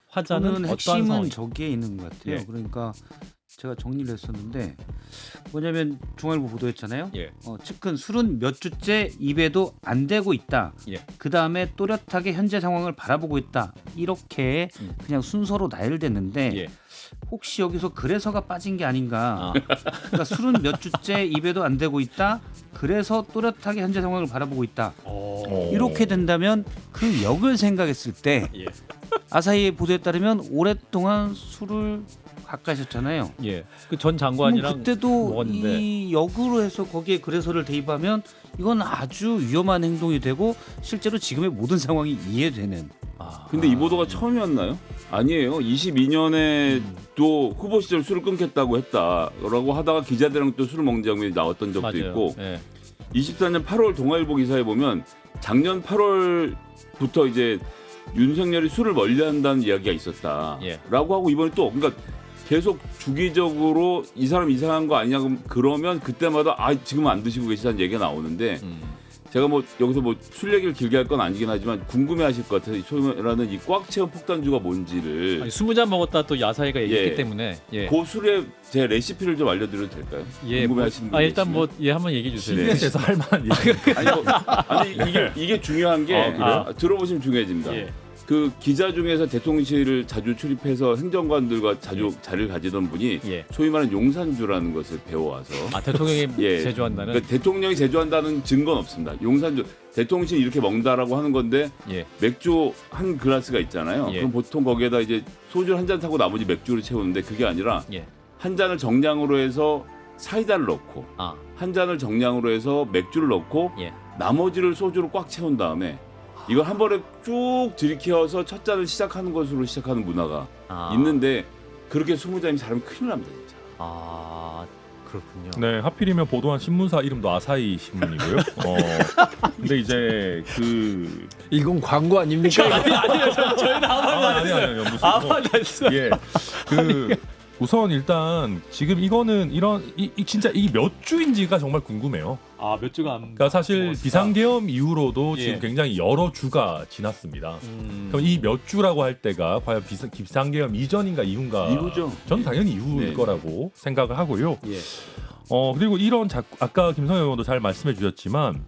화자는 저는 어떠한 핵심은 상황이? 저기에 있는 것 같아요. 예. 그러니까 제가 정리를 했었는데 뭐냐면 중앙일보 보도했잖아요. 예. 측근 술은 몇 주째 입에도 안 대고 있다. 예. 그 다음에 또렷하게 현재 상황을 바라보고 있다. 이렇게 그냥 순서로 나열됐는데 예. 혹시 여기서 그래서가 빠진 게 아닌가. 아. 그러니까 술은 몇 주째 입에도 안 대고 있다. 그래서 또렷하게 현재 상황을 바라보고 있다. 이렇게 된다면 그 역을 생각했을 때 예. 아사히의 보도에 따르면 오랫동안 술을 가까이셨잖아요. 예. 그 전 장관이랑 그때도 먹었는데. 이 역으로 해서 거기에 그래서를 대입하면 이건 아주 위험한 행동이 되고 실제로 지금의 모든 상황이 이해되는. 근데 이 보도가 처음이었나요? 아니에요. 22년에 또 후보 시절 술을 끊겠다고 했다라고 하다가 기자들이랑 또 술을 먹는 장면이 나왔던 적도 맞아요. 있고 예. 24년 8월 동아일보 기사에 보면 작년 8월부터 이제 윤석열이 술을 멀리한다는 이야기가 있었다라고 예. 하고 이번에 또 그러니까 계속 주기적으로 이 사람 이상한 거 아니냐 그러면 그때마다 지금은 안 드시고 계시다는 얘기가 나오는데 제가 뭐 여기서 뭐 술 얘기를 길게 할 건 아니긴 하지만 궁금해하실 것 같아서 소위 말하는 이 꽉 채운 폭탄주가 뭔지를 20잔 먹었다 또 야사이가 얘기했기 예. 때문에 예. 그 술의 제 레시피를 좀 알려드려도 될까요? 예. 궁금해하시는 분 일단 계시면. 뭐 한번 얘기해 주세요. CBS에서 할 만한 얘기. 아니 이게 중요한 게 그래요? 들어보시면 중요해집니다. 예. 그 기자 중에서 대통령실을 자주 출입해서 행정관들과 자주 자리를 가지던 분이 예. 소위 말하는 용산주라는 것을 배워와서 대통령이 예. 제조한다는 그러니까 대통령이 제조한다는 증거는 없습니다. 용산주 대통령실이 이렇게 먹는다라고 하는 건데 예. 맥주 한 글라스가 있잖아요. 예. 그럼 보통 거기에다 이제 소주 한 잔 타고 나머지 맥주를 채우는데 그게 아니라 예. 한 잔을 정량으로 해서 사이다를 넣고 한 잔을 정량으로 해서 맥주를 넣고 예. 나머지를 소주로 꽉 채운 다음에 이걸 한 번에 쭉 들이켜서 첫 잔을 시작하는 것으로 시작하는 문화가 있는데 그렇게 20잔이 잘하면 큰일 납니다 진짜. 그렇군요. 네, 하필이면 보도한 신문사 이름도 아사히 신문이고요. 근데 이제 이건 광고 아닙니까? 아니요. 저희는 아니요. 무슨 예. 우선 일단 지금 이거는 진짜 이 몇 주인지가 정말 궁금해요. 몇 주가 안 그러니까 사실 먹었다. 비상계엄 이후로도 예. 지금 굉장히 여러 주가 지났습니다. 그럼 이 몇 주라고 할 때가 과연 비상계엄 이전인가 이후인가? 이후죠. 저는 당연히 이후일 네. 거라고 생각을 하고요. 예. 그리고 아까 김성현 의원도 잘 말씀해 주셨지만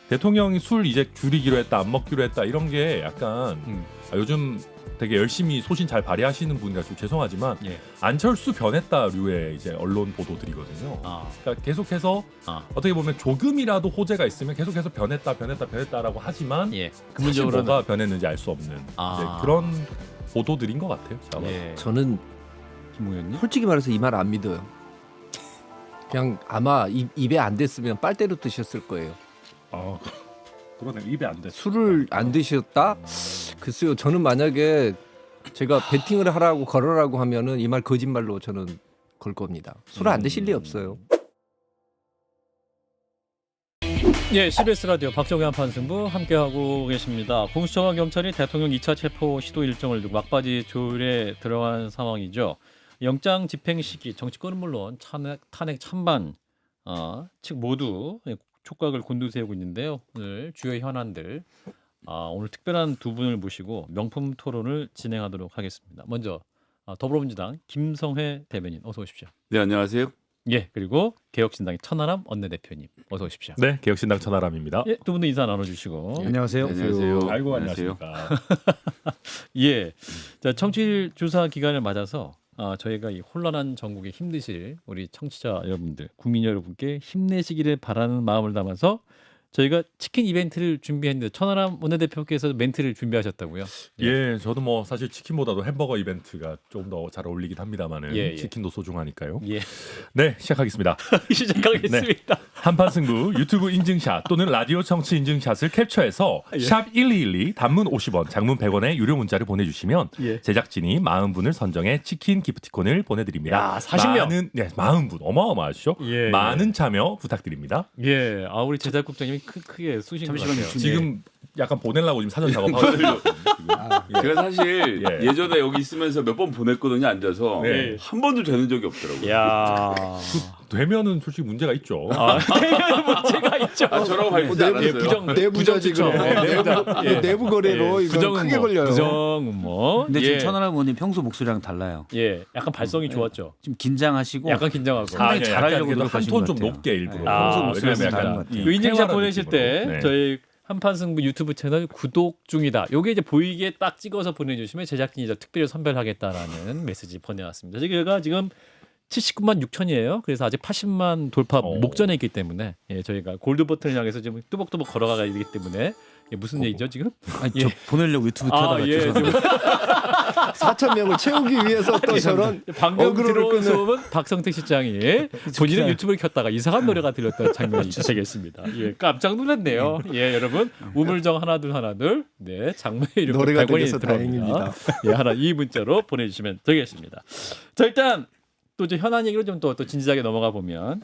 대통령이 술 이제 줄이기로 했다, 안 먹기로 했다 이런 게 약간 요즘 되게 열심히 소신 잘 발휘하시는 분이라 좀 죄송하지만 예. 안철수 변했다류의 이제 언론 보도들이거든요. 그러니까 계속해서 어떻게 보면 조금이라도 호재가 있으면 계속해서 변했다라고 하지만 예. 사실 근본적으로는 뭐가 변했는지 알 수 없는 이제 그런 보도들인 것 같아요. 아마. 예. 저는 김웅현님? 솔직히 말해서 이 말 안 믿어요. 그냥 아마 입에 안 댔으면 빨대로 드셨을 거예요. 그러네. 입에 안 돼. 술을 안 드셨다? 글쎄요. 저는 만약에 제가 베팅을 하라고 걸으라고 하면은 이 말 거짓말로 저는 걸 겁니다. 술을 안 드실 리 없어요. 예, CBS 라디오 박정희 한판승부 함께하고 계십니다. 공수처와 경찰이 대통령 2차 체포 시도 일정을 두고 막바지 조율에 들어간 상황이죠. 영장 집행 시기, 정치권은 물론 탄핵 찬반 측 모두 촉각을 곤두세우고 있는데요. 오늘 주요 현안들 오늘 특별한 두 분을 모시고 명품 토론을 진행하도록 하겠습니다. 먼저 더불어민주당 김성회 대변인 어서 오십시오. 네 안녕하세요. 예, 그리고 개혁신당의 천하람 원내대표님 어서 오십시오. 네, 개혁신당 천하람입니다. 예, 두 분도 인사 나눠주시고. 안녕하세요. 안녕하세요. 아이고 안녕하세요. 안녕하십니까. 예, 자 청취율 조사 기간을 맞아서 저희가 이 혼란한 전국에 힘드실 우리 청취자 여러분들, 국민 여러분께 힘내시기를 바라는 마음을 담아서 저희가 치킨 이벤트를 준비했는데 천하람 원내대표께서 멘트를 준비하셨다고요? 예, 저도 뭐 사실 치킨보다도 햄버거 이벤트가 좀 더 잘 어울리긴 합니다만은 예. 치킨도 소중하니까요. 예, 네, 시작하겠습니다. 시작하겠습니다. 한판승부 유튜브 인증샷 또는 라디오 청취 인증샷을 캡처해서 샵 1212 단문 50원, 장문 100원의 유료 문자를 보내주시면 제작진이 40분을 선정해 치킨 기프티콘을 보내드립니다. 야, 40명. 40분 어마어마하시죠? 예, 많은 참여 부탁드립니다. 예, 우리 제작국장님이 크게 쑤신 것 잠시만요. 같아요. 지금 약간 보내려고 지금 사전 작업하고 있어요. 제가 사실 예. 예전에 여기 있으면서 몇 번 보냈거든요. 앉아서 네. 한 번도 되는 적이 없더라고요. 야. 되면은 솔직히 문제가 있죠. 대면 문제가 있죠. 저라고 밝히지 않았어요. 내부자지 부정 그럼. 내부 거래로 이거 크게 걸려요. 부정음모. 근데 예. 지금 천하람 의원님 평소 목소리랑 달라요. 예, 약간 발성이 좋았죠. 좀 긴장하시고 약간 긴장하고. 상당히 잘하려고 노력하신 한톤 것 좀 같아요. 높게 일부러. 아, 평소 목소리랑 왜냐면 다른 약간 것 같아요. 이 그 인증샷 쾌활한 보내실 때 느낌으로. 네. 저희 한판승부 유튜브 채널 구독 중이다. 요게 이제 보이게 딱 찍어서 보내주시면 제작진이 이제 특별히 선별하겠다라는 메시지 보내왔습니다. 저희가 지금 79만 6천이에요. 그래서 아직 80만 돌파 목전에 있기 때문에 예, 저희가 골드 버튼을 향해서 지금 뚜벅뚜벅 걸어가야 되기 때문에 이게 무슨 얘기죠 지금? 아니, 저 보내려고 유튜브 켜다가 예, 지금 4,000명을 채우기 위해서 또 저런 방금 어그로를 들어온 끄는 소음은 박성택 실장이 본인은 유튜브를 켰다가 이상한 노래가 들렸던 장면이 되겠습니다. 예, 깜짝 놀랐네요. 예, 여러분 우물정 하나둘 네, 장모의 이름 노래가 100원이 되겠어 들어옵니다. 다행입니다. 예, 하나 이 문자로 보내주시면 되겠습니다. 자, 일단 또 이제 현안 얘기로 좀 또 진지하게 넘어가 보면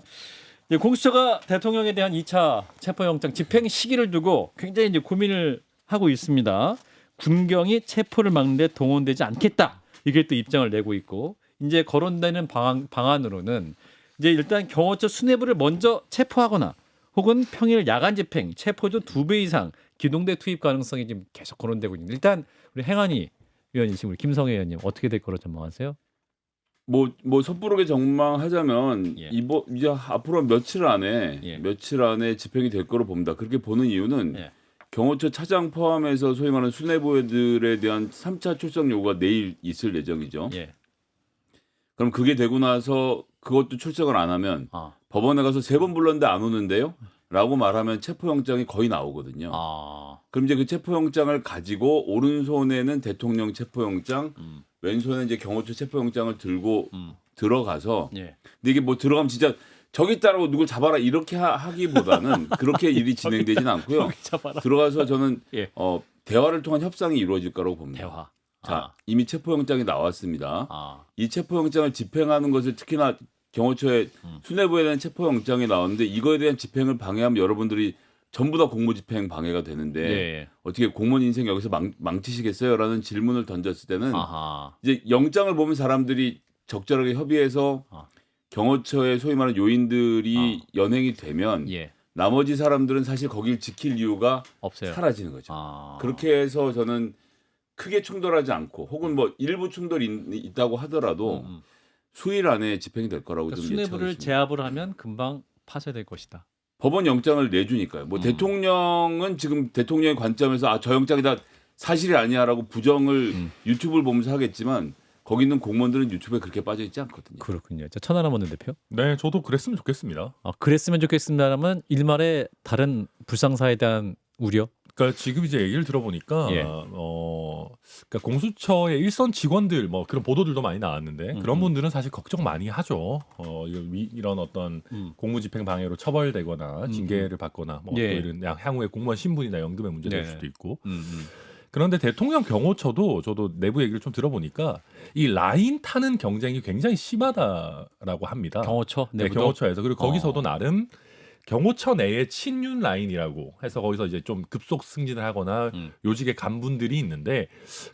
이제 공수처가 대통령에 대한 2차 체포영장 집행 시기를 두고 굉장히 이제 고민을 하고 있습니다. 군경이 체포를 막는데 동원되지 않겠다. 이게 또 입장을 내고 있고 이제 거론되는 방안으로는 이제 일단 경호처 수뇌부를 먼저 체포하거나 혹은 평일 야간 집행, 체포조 2배 이상 기동대 투입 가능성이 지금 계속 거론되고 있는데 일단 우리 행안위 위원이신 우리 김성애 의원님 어떻게 될 거로 전망하세요? 뭐 섣부르게 전망하자면 예. 이제 앞으로 며칠 안에 예. 집행이 될 거로 봅니다. 그렇게 보는 이유는 예. 경호처 차장 포함해서 소위 말하는 수뇌부들에 대한 3차 출석 요구가 내일 있을 예정이죠. 예. 그럼 그게 되고 나서 그것도 출석을 안 하면 아. 법원에 가서 3번 불렀는데 안 오는데요? 라고 말하면 체포영장이 거의 나오거든요. 아. 그럼 이제 그 체포영장을 가지고 오른손에는 대통령 체포영장, 왼손에 이제 경호처 체포영장을 들고 들어가서 예. 근데 이게 뭐 들어가면 진짜 저기 있다라고 누굴 잡아라 이렇게 하기보다는 그렇게 일이 진행되진 않고요. 잡아라. 들어가서 저는 예. 대화를 통한 협상이 이루어질 거라고 봅니다. 대화. 자, 이미 체포영장이 나왔습니다. 아. 이 체포영장을 집행하는 것을 특히나 경호처의 수뇌부에 대한 체포영장이 나왔는데 이거에 대한 집행을 방해하면 여러분들이 전부 다 공무집행 방해가 되는데 예. 어떻게 공무원 인생 여기서 망치시겠어요?라는 질문을 던졌을 때는 아하. 이제 영장을 보면 사람들이 적절하게 협의해서 경호처의 소위 말하는 요인들이 연행이 되면 예. 나머지 사람들은 사실 거길 지킬 이유가 없어요. 사라지는 거죠. 아. 그렇게 해서 저는 크게 충돌하지 않고 혹은 뭐 일부 충돌이 있다고 하더라도 수일 안에 집행이 될 거라고 그러니까 좀 수뇌부를 예측하겠습니다. 제압을 하면 금방 파쇄될 것이다. 법원 영장을 내주니까요. 뭐 대통령은 지금 대통령의 관점에서 저 영장이 다 사실이 아니야라고 부정을 유튜브를 보면서 하겠지만 거기 있는 공무원들은 유튜브에 그렇게 빠져 있지 않거든요. 그렇군요. 자, 천하람 원내대표. 네, 저도 그랬으면 좋겠습니다. 그랬으면 좋겠습니다라면 일말의 다른 불상사에 대한 우려. 그러니까 지금 이제 얘기를 들어보니까 예. 그러니까 공수처의 일선 직원들 뭐 그런 보도들도 많이 나왔는데 그런 분들은 사실 걱정 많이 하죠. 이런 어떤 공무집행 방해로 처벌되거나 징계를 받거나 뭐 예. 또 이런 향후에 공무원 신분이나 연금에 문제될 네. 수도 있고. 그런데 대통령 경호처도 저도 내부 얘기를 좀 들어보니까 이 라인 타는 경쟁이 굉장히 심하다라고 합니다. 경호처 네, 내부도. 경호처에서 그리고 거기서도 나름 경호처 내에 친윤 라인이라고 해서 거기서 이제 좀 급속 승진을 하거나 요직의 간분들이 있는데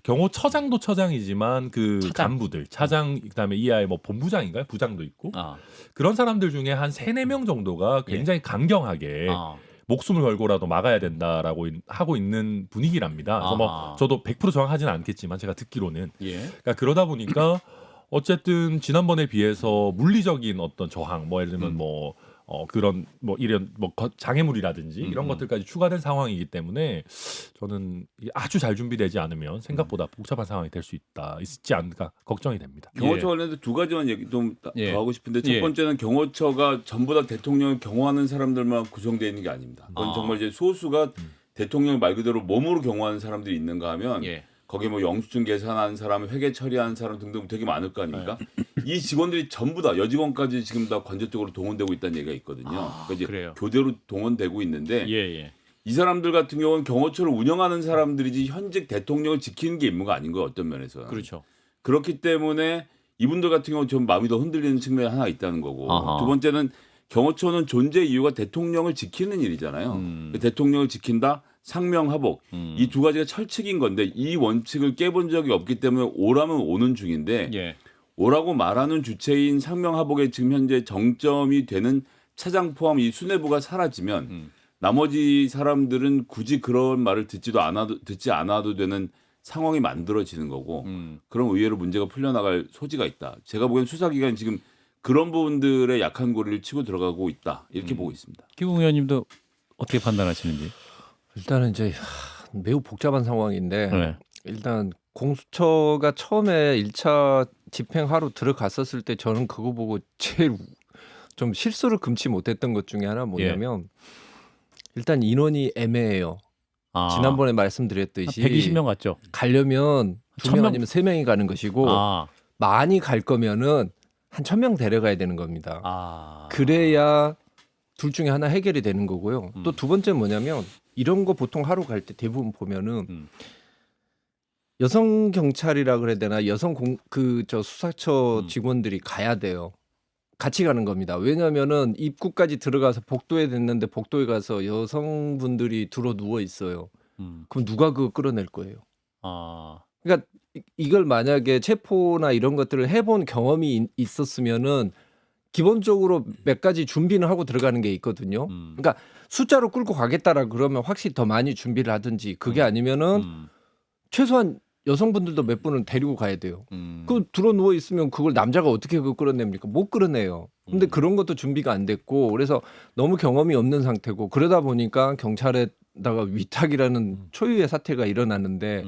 경호처장도 처장이지만 그 차장. 간부들 차장 그다음에 이하에 뭐 본부장인가요? 부장도 있고 아. 그런 사람들 중에 한 3-4명 정도가 굉장히 강경하게 아. 목숨을 걸고라도 막아야 된다라고 하고 있는 분위기랍니다. 그래서 뭐 저도 100% 정확하지는 않겠지만 제가 듣기로는 예. 그러니까 그러다 보니까 어쨌든 지난번에 비해서 물리적인 어떤 저항 뭐 예를 들면 뭐 그런 뭐 이런 뭐 장애물이라든지 이런 것들까지 추가된 상황이기 때문에 저는 아주 잘 준비되지 않으면 생각보다 복잡한 상황이 될 수 있지 않을까 걱정이 됩니다. 경호처 관련해서 두 가지만 얘기 좀 더 예. 하고 싶은데 첫 번째는 경호처가 전부 다 대통령을 경호하는 사람들만 구성되어 있는 게 아닙니다. 그건 정말 이제 소수가 대통령 말 그대로 몸으로 경호하는 사람들이 있는가 하면 예. 거기에 뭐 영수증 계산하는 사람, 회계 처리하는 사람 등등 되게 많을 거 아닙니까? 이 직원들이 전부 다 여직원까지 지금 다 관저적으로 동원되고 있다는 얘기가 있거든요. 그러니까 이제 그래요. 교대로 동원되고 있는데 예. 이 사람들 같은 경우는 경호처를 운영하는 사람들이지 현직 대통령을 지키는 게 임무가 아닌 거예요. 어떤 면에서는. 그렇죠. 그렇기 때문에 이분들 같은 경우는 좀 마음이 더 흔들리는 측면이 하나 있다는 거고 아하. 두 번째는 경호처는 존재 이유가 대통령을 지키는 일이잖아요. 대통령을 지킨다. 상명하복 이 두 가지가 철칙인 건데 이 원칙을 깨본 적이 없기 때문에 오라면 오는 중인데 예. 오라고 말하는 주체인 상명하복의 지금 현재 정점이 되는 차장 포함 이 수뇌부가 사라지면 나머지 사람들은 굳이 그런 말을 듣지 않아도 되는 상황이 만들어지는 거고 그럼 의외로 문제가 풀려나갈 소지가 있다. 제가 보기엔 수사기관이 지금 그런 부분들의 약한 고리를 치고 들어가고 있다. 이렇게 보고 있습니다. 김웅 의원님도 어떻게 판단하시는지. 일단은 이제 매우 복잡한 상황인데 네. 일단 공수처가 처음에 1차 집행하러 들어갔었을 때 저는 그거 보고 제일 좀 실수를 금치 못했던 것 중에 하나 뭐냐면 일단 인원이 애매해요. 아, 지난번에 말씀드렸듯이 120명 갔죠. 가려면 2명 1000명? 아니면 3명이 가는 것이고 아, 많이 갈 거면은 한 1000명 데려가야 되는 겁니다. 아, 그래야 둘 중에 하나 해결이 되는 거고요. 또 두 번째 뭐냐면 이런 거 보통 하러 갈 때 대부분 보면은 여성 경찰이라 그래야 되나 여성 수사처 직원들이 가야 돼요. 같이 가는 겁니다. 왜냐하면은 입구까지 들어가서 복도에 됐는데 복도에 가서 여성분들이 들어 누워 있어요. 그럼 누가 그거 끌어낼 거예요? 아, 그러니까 이걸 만약에 체포나 이런 것들을 해본 경험이 있었으면은 기본적으로 몇 가지 준비는 하고 들어가는 게 있거든요. 그러니까 숫자로 끌고 가겠다라 그러면 확실히 더 많이 준비를 하든지 그게 아니면은 최소한 여성분들도 몇 분은 데리고 가야 돼요. 그 들어 누워 있으면 그걸 남자가 어떻게 그걸 끌어냅니까? 못 끌어내요. 근데 그런 것도 준비가 안 됐고 그래서 너무 경험이 없는 상태고 그러다 보니까 경찰에다가 위탁이라는 초유의 사태가 일어나는데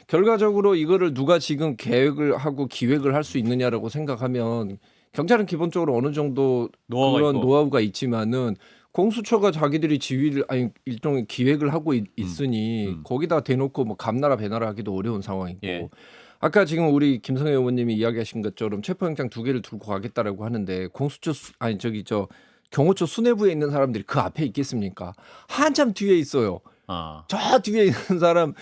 결과적으로 이거를 누가 지금 계획을 하고 기획을 할 수 있느냐라고 생각하면 경찰은 기본적으로 어느 정도 노하우가 그런 있고. 노하우가 있지만은 공수처가 자기들이 지휘를 아니 일종의 기획을 하고 있으니 거기다 대놓고 뭐 감나라 배나라 하기도 어려운 상황이고 예. 아까 지금 우리 김성애 의원님이 이야기하신 것처럼 체포영장 2개를 들고 가겠다라고 하는데 경호처 수뇌부에 있는 사람들이 그 앞에 있겠습니까? 한참 뒤에 있어요. 아, 저 뒤에 있는 사람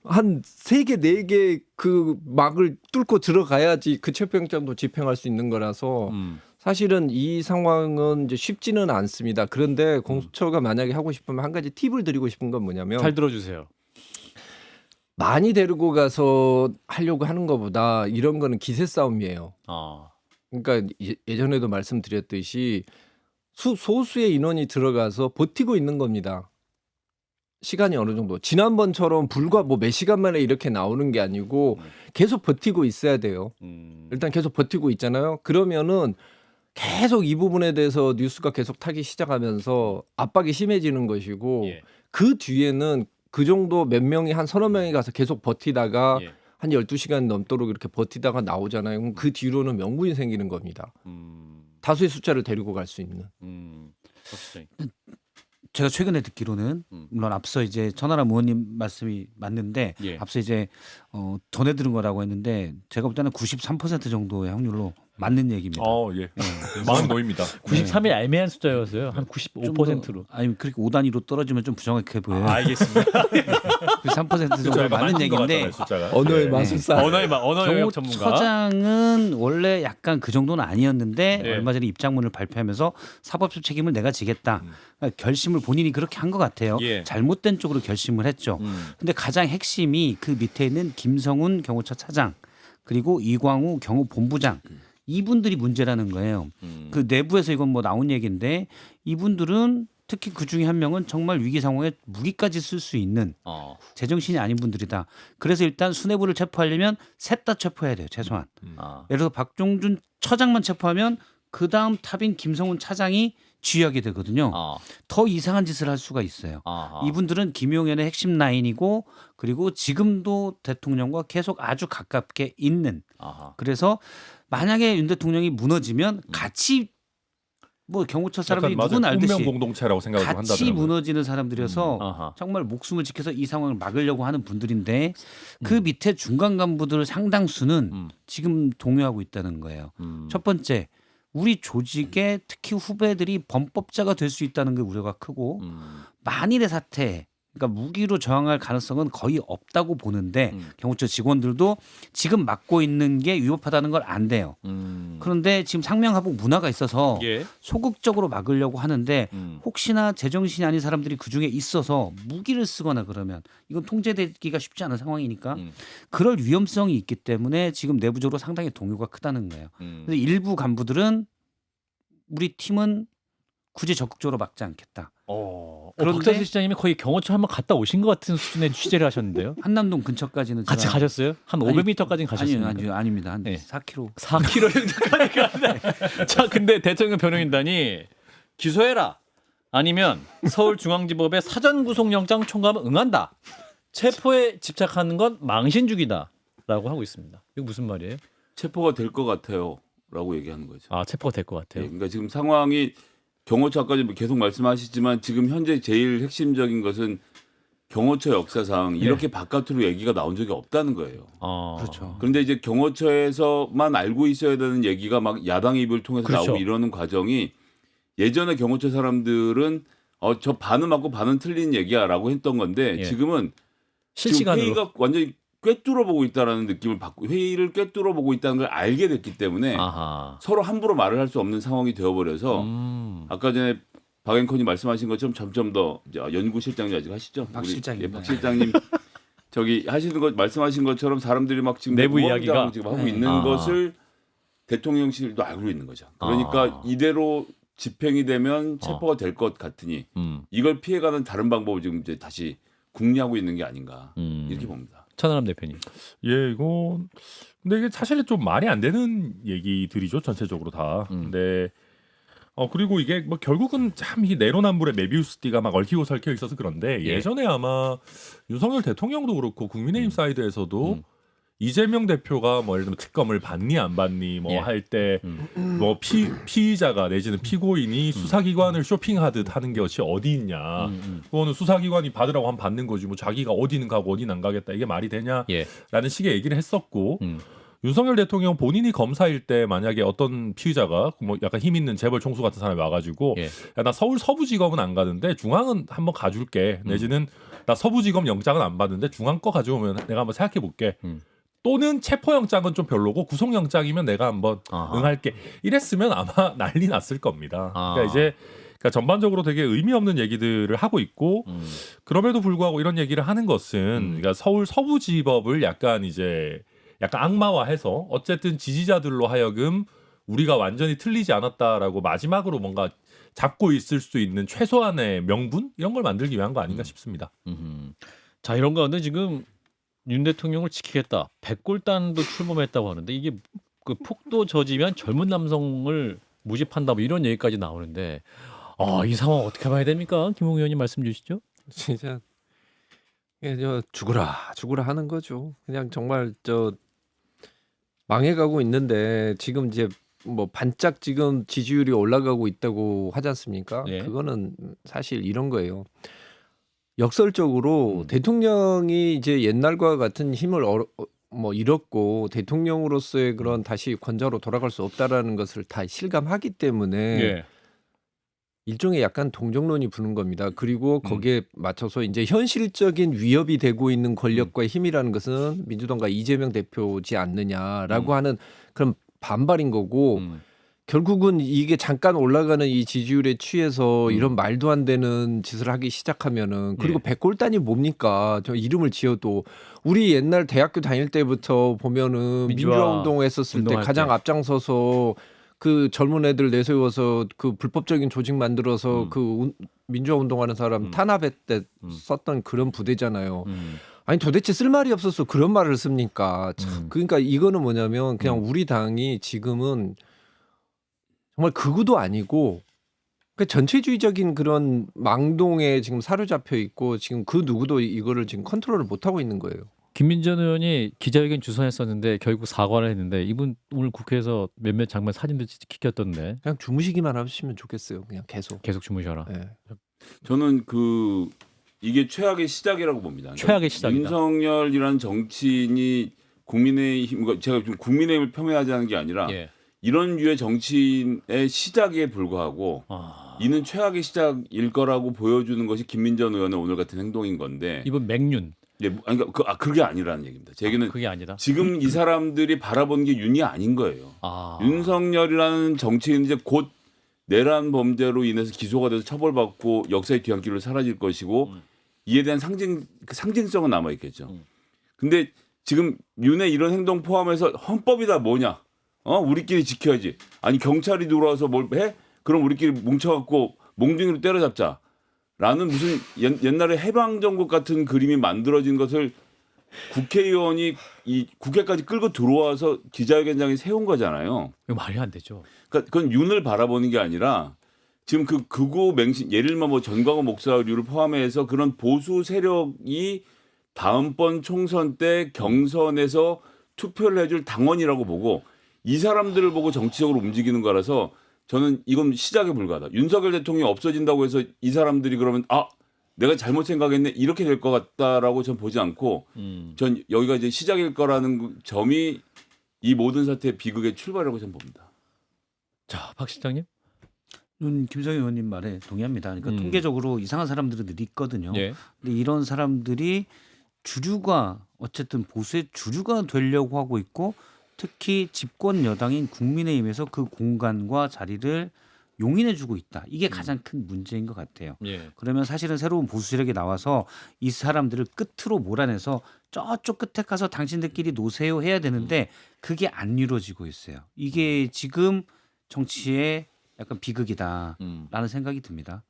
한 3개, 4개 그 막을 뚫고 들어가야지 그 체포영장도 집행할 수 있는 거라서 사실은 이 상황은 이제 쉽지는 않습니다. 그런데 공수처가 만약에 하고 싶으면 한 가지 팁을 드리고 싶은 건 뭐냐면 잘 들어주세요. 많이 데리고 가서 하려고 하는 것보다 이런 거는 기세 싸움이에요. 아, 그러니까 예전에도 말씀드렸듯이 소수의 인원이 들어가서 버티고 있는 겁니다. 시간이 어느 정도 지난번처럼 불과 뭐 몇 시간 만에 이렇게 나오는 게 아니고 계속 버티고 있어야 돼요. 일단 계속 버티고 있잖아요. 그러면은 계속 이 부분에 대해서 뉴스가 계속 타기 시작하면서 압박이 심해지는 것이고 예. 그 뒤에는 그 정도 몇 명이 한 서너 명이 가서 계속 버티다가 예. 한 12시간 넘도록 이렇게 버티다가 나오잖아요. 그럼 그 뒤로는 명분이 생기는 겁니다. 다수의 숫자를 데리고 갈 수 있는. 그렇죠. 제가 최근에 듣기로는 물론 앞서 이제 천하람 의원님 말씀이 맞는데 예. 앞서 이제 전해 들은 거라고 했는데 제가 볼 때는 93% 정도의 확률로 맞는 얘기입니다. 예. 마음 놓입니다. 93이 애매한 숫자였어요. 한 95%로. 아니 그렇게 5단위로 떨어지면 좀 부정확해 보여요. 알겠습니다. 93% 정도 맞는 얘기인데 숫자가. 언어의 네. 마술사. 언어의 전문가. 경호처장은 원래 약간 그 정도는 아니었는데 네. 얼마 전에 입장문을 발표하면서 사법적 책임을 내가 지겠다. 그러니까 결심을 본인이 그렇게 한 것 같아요. 예. 잘못된 쪽으로 결심을 했죠. 근데 가장 핵심이 그 밑에 있는 김성훈 경호처 차장 그리고 이광우 경호본부장 이분들이 문제라는 거예요. 그 내부에서 이건 뭐 나온 얘기인데 이분들은 특히 그 중에 한 명은 정말 위기 상황에 무기까지 쓸 수 있는 제정신이 아닌 분들이다. 그래서 일단 수뇌부를 체포하려면 셋 다 체포해야 돼요. 최소한. 예를 들어서 박종준 처장만 체포하면 그 다음 탑인 김성훈 차장이 지휘하게 되거든요. 더 이상한 짓을 할 수가 있어요. 이분들은 김용현의 핵심 라인이고 그리고 지금도 대통령과 계속 아주 가깝게 있는. 그래서 만약에 윤 대통령이 무너지면 같이 뭐 경호처 사람들이 누구나 알듯이 운명 공동체라고 생각을 같이 한다더라고요. 무너지는 사람들이어서 정말 목숨을 지켜서 이 상황을 막으려고 하는 분들인데 그 밑에 중간 간부들 상당수는 지금 동요하고 있다는 거예요. 첫 번째 우리 조직의 특히 후배들이 범법자가 될 수 있다는 게 우려가 크고 만일의 사태 그러니까 무기로 저항할 가능성은 거의 없다고 보는데 경호처 직원들도 지금 맡고 있는 게 위법하다는 걸 안대요. 그런데 지금 상명하복 문화가 있어서 예. 소극적으로 막으려고 하는데 혹시나 제정신이 아닌 사람들이 그중에 있어서 무기를 쓰거나 그러면 이건 통제되기가 쉽지 않은 상황이니까 그럴 위험성이 있기 때문에 지금 내부적으로 상당히 동요가 크다는 거예요. 그래서 일부 간부들은 우리 팀은 굳이 적극적으로 막지 않겠다. 그런데- 박찬수 시장님이 거의 경호처 한번 갔다 오신 것 같은 수준의 취재를 하셨는데요. 한남동 근처까지는 같이 제가- 가셨어요? 한 아니, 500m까지는 가셨습니까? 아니요, 아닙니다. 한 네. 4km. 4km 정도까지 가네. 자, 근데 대통령 변호인단이 기소해라. 아니면 서울중앙지법의 사전 구속영장 청구하면 응한다. 체포에 집착하는 건 망신주기다라고 하고 있습니다. 이거 무슨 말이에요? 체포가 될 것 같아요라고 얘기하는 거죠. 아, 체포가 될 것 예, 같아요. 그러니까 지금 상황이 경호처 아까 계속 말씀하시지만 지금 현재 제일 핵심적인 것은 경호처 역사상 이렇게 바깥으로 얘기가 나온 적이 없다는 거예요. 그렇죠. 그런데 이제 경호처에서만 알고 있어야 되는 얘기가 막 야당의 입을 통해서 그렇죠. 나오고 이러는 과정이 예전에 경호처 사람들은 저 반은 맞고 반은 틀린 얘기야라고 했던 건데 예. 지금은 지금 실시간으로. 회의가 완전히 꿰뚫어 보고 있다라는 느낌을 받고 회의를 꿰뚫어 보고 있다는 걸 알게 됐기 때문에 아하. 서로 함부로 말을 할 수 없는 상황이 되어버려서 아까 전에 박 앵커님 말씀하신 것처럼 점점 더 이제 연구실장님 아직 하시죠? 박 우리, 실장님. 박 실장님 저기 하시는 것 말씀하신 것처럼 사람들이 막 지금 내부 우왕좌왕 이야기가? 지금 하고 네. 있는 아. 것을 대통령실도 알고 있는 거죠. 그러니까 아. 이대로 집행이 되면 체포가 될 것 같으니 이걸 피해가는 다른 방법을 지금 이제 다시 궁리하고 있는 게 아닌가 이렇게 봅니다. 천하람 대표님. 예, 이거 근데 이게 사실 좀 말이 안 되는 얘기들이죠 전체적으로 다. 근데 그리고 이게 뭐 결국은 참 이 내로남불의 메비우스띠가 막 얽히고 설켜 있어서 그런데 예. 예전에 아마 윤석열 대통령도 그렇고 국민의힘 사이드에서도 이재명 대표가 뭐 예를 들면 특검을 받니 안 받니 뭐 예. 할 때 뭐 피의자가 내지는 피고인이 수사기관을 쇼핑하듯 하는 것이 어디 있냐. 그거는 수사기관이 받으라고 하면 받는 거지 뭐 자기가 어디는 가고 어디는 안 가겠다 이게 말이 되냐라는 예. 식의 얘기를 했었고 윤석열 대통령 본인이 검사일 때 만약에 어떤 피의자가 뭐 약간 힘 있는 재벌 총수 같은 사람이 와가지고 예. 야, 나 서울 서부지검은 안 가는데 중앙은 한번 가줄게 내지는 나 서부지검 영장은 안 받는데 중앙 거 가져오면 내가 한번 생각해 볼게 또는 체포영장은 좀 별로고 구속영장이면 내가 한번 아하. 응할게 이랬으면 아마 난리 났을 겁니다. 아. 그러니까 이제 전반적으로 되게 의미 없는 얘기들을 하고 있고 그럼에도 불구하고 이런 얘기를 하는 것은 그러니까 서울 서부지법을 약간 악마화해서 어쨌든 지지자들로 하여금 우리가 완전히 틀리지 않았다라고 마지막으로 뭔가 잡고 있을 수 있는 최소한의 명분 이런 걸 만들기 위한 거 아닌가 싶습니다. 자, 이런 가운데 지금 윤 대통령을 지키겠다. 백골단도 출범했다고 하는데 이게 그 폭도 저지면 젊은 남성을 모집한다 뭐 이런 얘기까지 나오는데 이 상황 어떻게 봐야 됩니까? 김홍 의원님 말씀 주시죠. 진짜 저 죽으라 하는 거죠. 그냥 정말 저 망해가고 있는데 지금 이제 뭐 반짝 지금 지지율이 올라가고 있다고 하지 않습니까? 예. 그거는 사실 이런 거예요. 역설적으로 대통령이 이제 옛날과 같은 힘을 뭐 잃었고 대통령으로서의 그런 다시 권좌로 돌아갈 수 없다라는 것을 다 실감하기 때문에 예. 일종의 약간 동정론이 부는 겁니다. 그리고 거기에 맞춰서 이제 현실적인 위협이 되고 있는 권력과 힘이라는 것은 민주당과 이재명 대표지 않느냐라고 하는 그런 반발인 거고 결국은 이게 잠깐 올라가는 이 지지율에 취해서 이런 말도 안 되는 짓을 하기 시작하면은 그리고 예. 백골단이 뭡니까? 저 이름을 지어도 우리 옛날 대학교 다닐 때부터 보면은 민주화 운동 했었을 때 운동할 가장 때. 앞장서서 그 젊은 애들 내세워서 그 불법적인 조직 만들어서 그 민주화 운동하는 사람 탄압할 때 썼던 그런 부대잖아요. 아니 도대체 쓸 말이 없어서 그런 말을 씁니까? 참, 그러니까 이거는 뭐냐면 그냥 우리 당이 지금은 정말 극우도 아니고 그러니까 전체주의적인 그런 망동에 지금 사로잡혀 있고 지금 그 누구도 이거를 지금 컨트롤을 못 하고 있는 거예요. 김민전 의원이 기자회견 주선했었는데 결국 사과를 했는데 이분 오늘 국회에서 몇몇 장면 사진도 찍혔던데 그냥 주무시기만 하시면 좋겠어요. 그냥 계속. 주무셔라. 네. 저는 이게 최악의 시작이라고 봅니다. 최악의 시작이다. 윤석열이라는 정치인이 국민의힘, 제가 지금 국민의힘을 폄훼하지 않는 게 아니라 예. 이런 류의 정치인의 시작에 불과하고 이는 최악의 시작일 거라고 보여주는 것이 김민전 의원의 오늘 같은 행동인 건데 이번 맹윤. 예, 아니, 그러니까 그게 아니라는 얘기입니다. 제 얘기는 그게 아니다. 지금 이 사람들이 바라보는 게 윤이 아닌 거예요. 아. 윤석열이라는 정치인은 이제 곧 내란 범죄로 인해서 기소가 돼서 처벌받고 역사의 뒤안길로 사라질 것이고 이에 대한 상징성은 남아 있겠죠. 근데 지금 윤의 이런 행동 포함해서 헌법이 다 뭐냐? 우리끼리 지켜야지. 아니 경찰이 들어와서 뭘 해? 그럼 우리끼리 뭉쳐갖고 몽둥이로 때려잡자. 라는 무슨 옛날에 해방정국 같은 그림이 만들어진 것을 국회의원이 이 국회까지 끌고 들어와서 기자회견장에 세운 거잖아요. 이거 말이 안 되죠. 그러니까 그건 윤을 바라보는 게 아니라 지금 그 극우 맹신 예를 들면 뭐 전광호 목사류를 포함해서 그런 보수 세력이 다음번 총선 때 경선에서 투표를 해줄 당원이라고 보고 이 사람들을 보고 정치적으로 움직이는 거라서 저는 이건 시작에 불과하다. 윤석열 대통령이 없어진다고 해서 이 사람들이 그러면 내가 잘못 생각했네 이렇게 될 것 같다라고 전 보지 않고 전 여기가 이제 시작일 거라는 점이 이 모든 사태의 비극의 출발이라고 저는 봅니다. 자, 박 실장님. 김성희 의원님 말에 동의합니다. 그러니까 통계적으로 이상한 사람들은 늘 있거든요. 예. 근데 이런 사람들이 주류가 어쨌든 보수의 주류가 되려고 하고 있고 특히 집권 여당인 국민의힘에서 그 공간과 자리를 용인해주고 있다. 이게 가장 큰 문제인 것 같아요. 예. 그러면 사실은 새로운 보수 세력이 나와서 이 사람들을 끝으로 몰아내서 저쪽 끝에 가서 당신들끼리 노세요 해야 되는데 그게 안 이루어지고 있어요. 이게 지금 정치의 약간 비극이다라는 생각이 듭니다.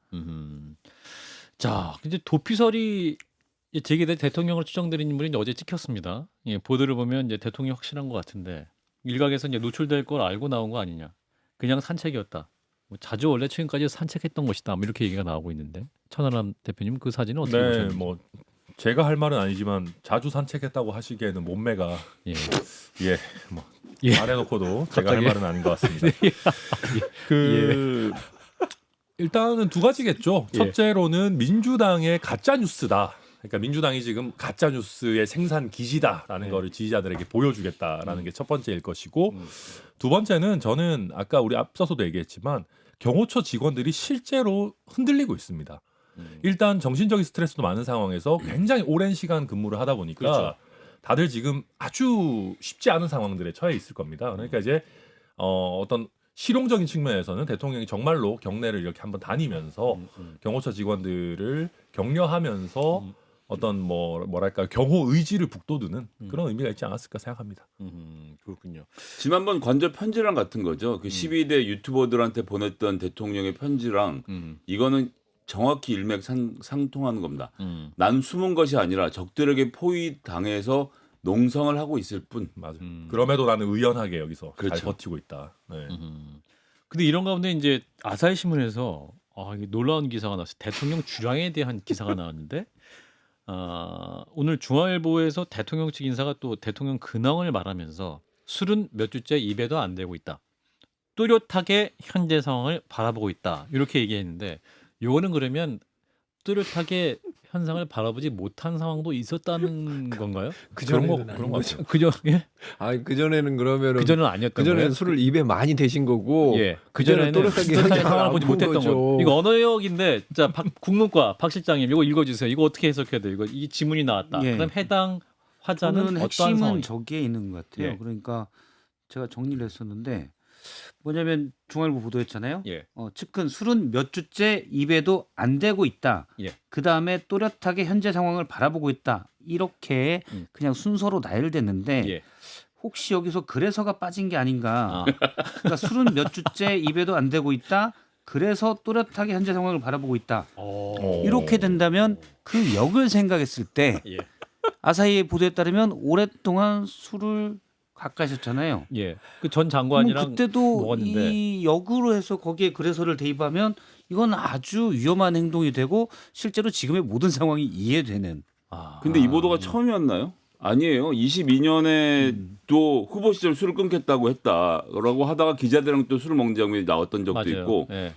자, 근데 도피설이 제기된 대통령을 추정되는 인물이 이제 어제 찍혔습니다. 예, 보도를 보면 이제 대통령이 확실한 것 같은데 일각에서 이제 노출될 걸 알고 나온 거 아니냐. 그냥 산책이었다. 뭐 자주 원래 최근까지 산책했던 것이다. 뭐 이렇게 얘기가 나오고 있는데 천하람 대표님 그 사진은 어떻게 네, 보셨는지? 뭐 제가 할 말은 아니지만 자주 산책했다고 하시기에는 몸매가 예. 뭐 예. 말해놓고도 제가 할 갑자기. 말은 아닌 것 같습니다. 일단은 두 가지겠죠. 예. 첫째로는 민주당의 가짜 뉴스다. 그러니까 민주당이 지금 가짜 뉴스의 생산 기지다라는 거를 지지자들에게 보여주겠다라는 게 첫 번째일 것이고 두 번째는 저는 아까 우리 앞서서도 얘기했지만 경호처 직원들이 실제로 흔들리고 있습니다. 일단 정신적인 스트레스도 많은 상황에서 굉장히 오랜 시간 근무를 하다 보니까 그렇죠. 다들 지금 아주 쉽지 않은 상황들에 처해 있을 겁니다. 그러니까 이제 어떤 실용적인 측면에서는 대통령이 정말로 경내를 이렇게 한번 다니면서 경호처 직원들을 격려하면서 어떤 뭐랄까 경호 의지를 북돋우는 그런 의미가 있지 않았을까 생각합니다. 그렇군요. 지난번 관저 편지랑 같은 거죠. 그 12대 유튜버들한테 보냈던 대통령의 편지랑 이거는 정확히 일맥상통하는 겁니다. 난 숨은 것이 아니라 적들에게 포위당해서 농성을 하고 있을 뿐. 맞아. 그럼에도 나는 의연하게 여기서 그렇죠. 잘 버티고 있다. 네. 근데 이런 가운데 이제 아사히 신문에서 이게 놀라운 기사가 나왔어요. 대통령 주량에 대한 기사가 나왔는데 오늘 중앙일보에서 대통령 측 인사가 또 대통령 근황을 말하면서 술은 몇 주째 입에도 안 대고 있다. 뚜렷하게 현재 상황을 바라보고 있다. 이렇게 얘기했는데 요거는 그러면 뚜렷하게 현상을 바라보지 못한 상황도 있었다는 건가요? 그런 거 같아요. 그죠? 예? 그 전에는 그러면은 그 전은 아니었던 그 전에는 거예요? 술을 입에 많이 대신 거고 예. 그 전에는 그전에는 또렷하게 뚜렷하게 현장을 상황을 보지 안 본 못했던 거죠. 거. 이거 언어역인데 자 국문과 박 실장님 이거 읽어주세요. 이거 어떻게 해석해야 돼요? 이거 이 지문이 나왔다. 예. 그다음 해당 화자는 저는 어떠한 핵심은 상황이? 저기에 있는 것 같아요. 예. 그러니까 제가 정리를 했었는데 뭐냐면 중앙일보 보도했잖아요. 예. 측근 술은 몇 주째 입에도 안 대고 있다. 예. 그 다음에 또렷하게 현재 상황을 바라보고 있다. 이렇게 그냥 순서로 나열됐는데 예. 혹시 여기서 그래서가 빠진 게 아닌가. 아. 그러니까 술은 몇 주째 입에도 안 대고 있다. 그래서 또렷하게 현재 상황을 바라보고 있다. 이렇게 된다면 그 역을 생각했을 때 예. 아사히의 보도에 따르면 오랫동안 술을 가까이셨잖아요. 예. 그 전 장관이랑 그때도 먹었는데. 이 역으로 해서 거기에 그래서를 대입하면 이건 아주 위험한 행동이 되고 실제로 지금의 모든 상황이 이해되는. 근데 이 보도가 처음이었나요? 아니에요. 22년에 또 후보 시절 술을 끊겠다고 했다라고 하다가 기자들이랑 또 술을 먹는 장면이 나왔던 적도 맞아요. 있고 예.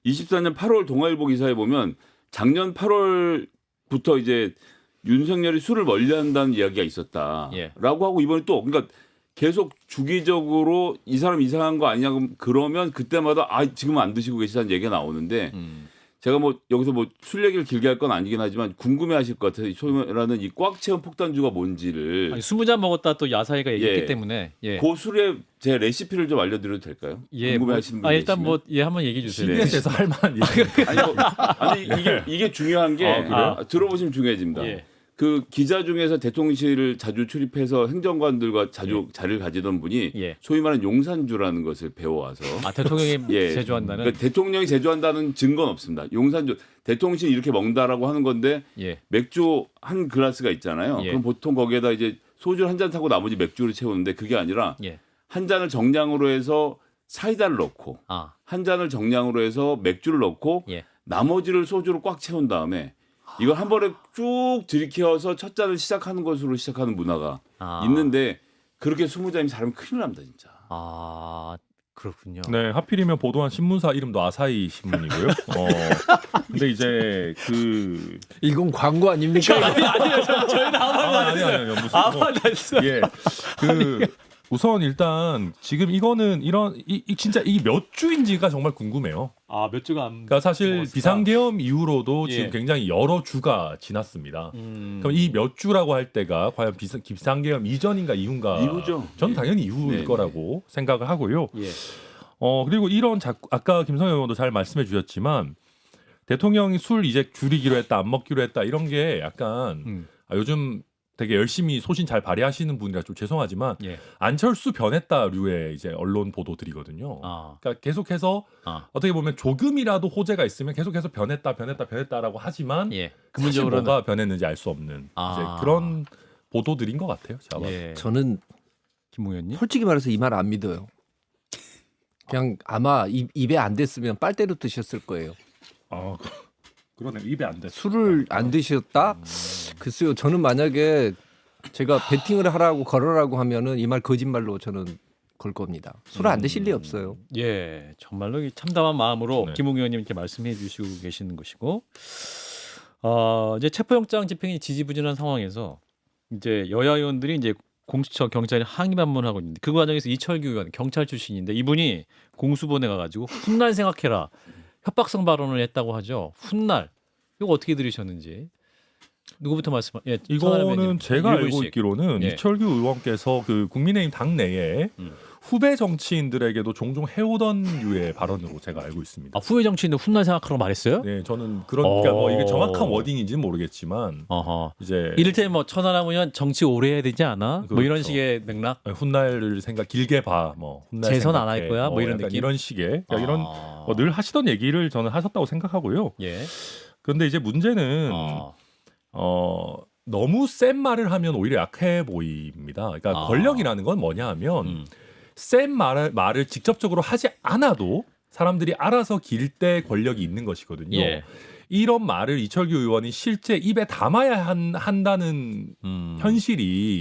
24년 8월 동아일보 기사에 보면 작년 8월부터 이제 윤석열이 술을 멀리한다는 이야기가 있었다라고 예. 하고 이번에 또 그러니까 계속 주기적으로 이 사람 이상한 거 아니냐고 그러면 그때마다 지금 안 드시고 계시다는 얘기가 나오는데 제가 뭐 여기서 뭐 술 얘기를 길게 할 건 아니긴 하지만 궁금해하실 것 같아요. 소위 말하는 이 꽉 채운 폭탄주가 뭔지를. 20잔 먹었다 또 야사이가 얘기했기 예. 때문에 그 술의 제 레시피를 좀 알려드려도 될까요? 궁금해하시는 분이 일단 계시면. 한번 얘기해 주세요. CBS에서 할 만한 얘기. 아니 이게 중요한 게 그래요? 들어보시면 중요해집니다. 예. 그 기자 중에서 대통령실을 자주 출입해서 행정관들과 자주 자리를 가지던 분이 예. 소위 말하는 용산주라는 것을 배워와서 대통령이 예. 제조한다는. 그러니까 대통령이 제조한다는 증거는 없습니다. 용산주 대통령실이 이렇게 먹는다라고 하는 건데 예. 맥주 한 글라스가 있잖아요. 예. 그럼 보통 거기에다 이제 소주 한 잔 타고 나머지 맥주를 채우는데 그게 아니라 예. 한 잔을 정량으로 해서 사이다를 넣고 한 잔을 정량으로 해서 맥주를 넣고 예. 나머지를 소주로 꽉 채운 다음에 이걸 한 번에 쭉 들이켜서 첫 잔을 시작하는 것으로 시작하는 문화가 있는데 그렇게 20잔이 잘하면 큰일 납니다 진짜. 그렇군요. 네, 하필이면 보도한 신문사 이름도 아사히 신문이고요. 근데 이제 이건 광고 아닙니까? 아니요, 저희는 아니요, 무슨 예, 우선 일단 지금 이거는 진짜 이 몇 주인지가 정말 궁금해요. 몇 주가 안. 그러니까 사실 먹었을까? 비상계엄 이후로도 예. 지금 굉장히 여러 주가 지났습니다. 그럼 이 몇 주라고 할 때가 과연 비상계엄 이전인가 이후인가? 이후죠. 전 당연히 이후일 네. 거라고 생각을 하고요. 예. 그리고 아까 김성현 의원도 잘 말씀해 주셨지만 대통령이 술 이제 줄이기로 했다, 안 먹기로 했다 이런 게 약간 요즘 되게 열심히 소신 잘 발휘하시는 분이라 좀 죄송하지만 예. 안철수 변했다류의 이제 언론 보도들이거든요. 그러니까 계속해서 어떻게 보면 조금이라도 호재가 있으면 계속해서 변했다라고 하지만 예. 사실 근본적으로는 뭐가 변했는지 알 수 없는 이제 그런 보도들인 것 같아요. 제가 봤을 때. 예. 저는 김웅현님. 솔직히 말해서 이 말 안 믿어요. 그냥 아마 입에 안 됐으면 빨대로 드셨을 거예요. 그러네. 입에 안 돼. 술을 안 드셨다? 글쎄요. 저는 만약에 제가 베팅을 하라고 걸으라고 하면은 이 말 거짓말로 저는 걸 겁니다. 술을 안 드실 리 없어요. 예, 정말로 이 참담한 마음으로 네. 김웅 의원님 이렇게 말씀해 주시고 계시는 것이고, 이제 체포영장 집행이 지지부진한 상황에서 이제 여야 의원들이 이제 공수처 경찰에 항의 반문하고 있는데 그 과정에서 이철규 의원 경찰 출신인데 이분이 공수본에 가가지고 훗날 생각해라 협박성 발언을 했다고 하죠. 훗날 이거 어떻게 들으셨는지 누구부터 말씀? 예, 이거는 제가 알고 있기로는 예. 이철규 의원께서 그 국민의힘 당내에 후배 정치인들에게도 종종 해오던 류의 발언으로 제가 알고 있습니다. 후배 정치인들 훗날 생각하라고 말했어요? 네, 저는 그러니까 뭐 이게 정확한 워딩인지는 모르겠지만 이제 이를테면 뭐 천하라면 정치 오래 해야 되지 않아? 뭐 이런 그렇죠. 식의 맥락? 훗날을 생각 길게 봐, 뭐 훗날 재선 안 생각해. 할 거야? 뭐 이런 약간 느낌? 이런 식의 그러니까 이런 늘 하시던 얘기를 저는 하셨다고 생각하고요. 예. 그런데 이제 문제는 너무 센 말을 하면 오히려 약해 보입니다. 그러니까 권력이라는 건 뭐냐 하면 센 말을 직접적으로 하지 않아도 사람들이 알아서 길 때 권력이 있는 것이거든요. 예. 이런 말을 이철규 의원이 실제 입에 담아야 한다는 현실이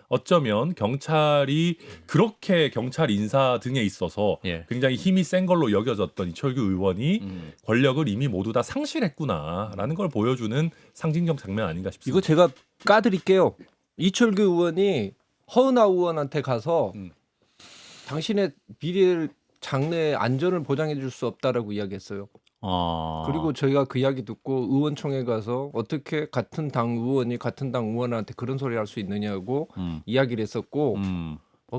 어쩌면 경찰이 그렇게 경찰 인사 등에 있어서 예. 굉장히 힘이 센 걸로 여겨졌던 이철규 의원이 권력을 이미 모두 다 상실했구나라는 걸 보여주는 상징적 장면 아닌가 싶습니다. 이거 제가 까드릴게요. 이철규 의원이 허은하 의원한테 가서 당신의 비례 장래 안전을 보장해 줄 수 없다라고 이야기했어요. 그리고 저희가 그 이야기 듣고 의원총회 가서 어떻게 같은 당 의원이 같은 당 의원한테 그런 소리 할 수 있느냐고 이야기를 했었고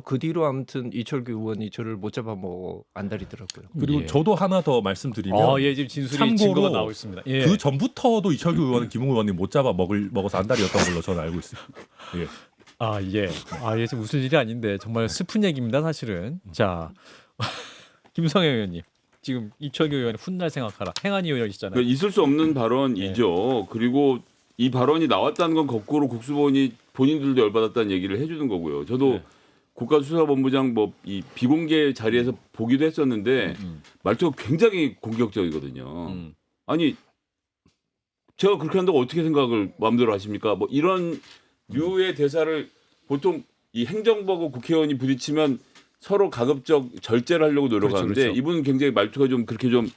그 뒤로 아무튼 이철규 의원이 저를 못 잡아먹어 안달이더라고요. 그리고 예. 저도 하나 더 말씀드리면 예, 지금 진술이 참고로 증거가 나오고 있습니다. 예. 그 전부터도 이철규 의원은 김웅 의원님 못 잡아 먹어서 안달이었던 걸로 저는 알고 있습니다. 예. 예, 지금 웃을 일이 아닌데 정말 슬픈 얘기입니다, 사실은. 자, 김성애 의원님, 지금 이철규 의원이 훗날 생각하라 행안위 의원이시잖아요. 그러니까 있을 수 없는 발언이죠. 그리고 이 발언이 나왔다는 건 거꾸로 국수본이 본인들도 열받았다는 얘기를 해주는 거고요. 저도 국가수사본부장 뭐 이 비공개 자리에서 보기도 했었는데 말투가 굉장히 공격적이거든요. 아니 제가 그렇게 한다고 어떻게 생각을 마음대로 하십니까? 뭐 이런 류의 대사를 보통 이 행정부하고 국회의원이 부딪히면 서로 가급적 절제를 하려고 노력하는데 그렇죠. 이분은 굉장히 말투가 좀 그렇게 좀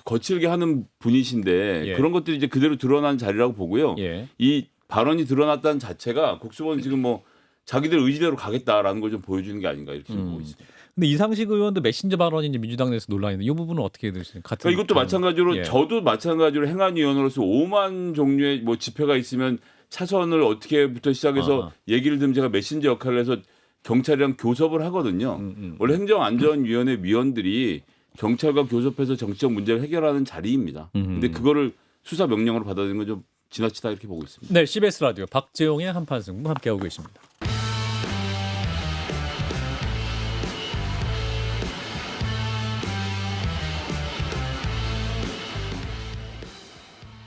거칠게 하는 분이신데 예. 그런 것들이 이제 그대로 드러난 자리라고 보고요. 예. 이 발언이 드러났다는 자체가 국수본 지금 뭐 자기들 의지대로 가겠다라는 걸 좀 보여주는 게 아닌가 이렇게 좀 보고 있습니다. 근데 이상식 의원도 메신저 발언이 이제 민주당 내에서 논란인데 이 부분은 어떻게 드시는 같은? 그러니까 이것도 마찬가지로 예. 저도 마찬가지로 행안위원으로서 5만 종류의 뭐 집회가 있으면 차선을 어떻게부터 시작해서 아하. 얘기를 들으면 제가 메신저 역할을 해서 경찰이랑 교섭을 하거든요. 원래 행정안전위원회 위원들이 경찰과 교섭해서 정치적 문제를 해결하는 자리입니다. 근데 그거를 수사 명령으로 받아들이는 건 좀 지나치다 이렇게 보고 있습니다. 네, CBS 라디오 박재용의 한판 승부 함께하고 계십니다.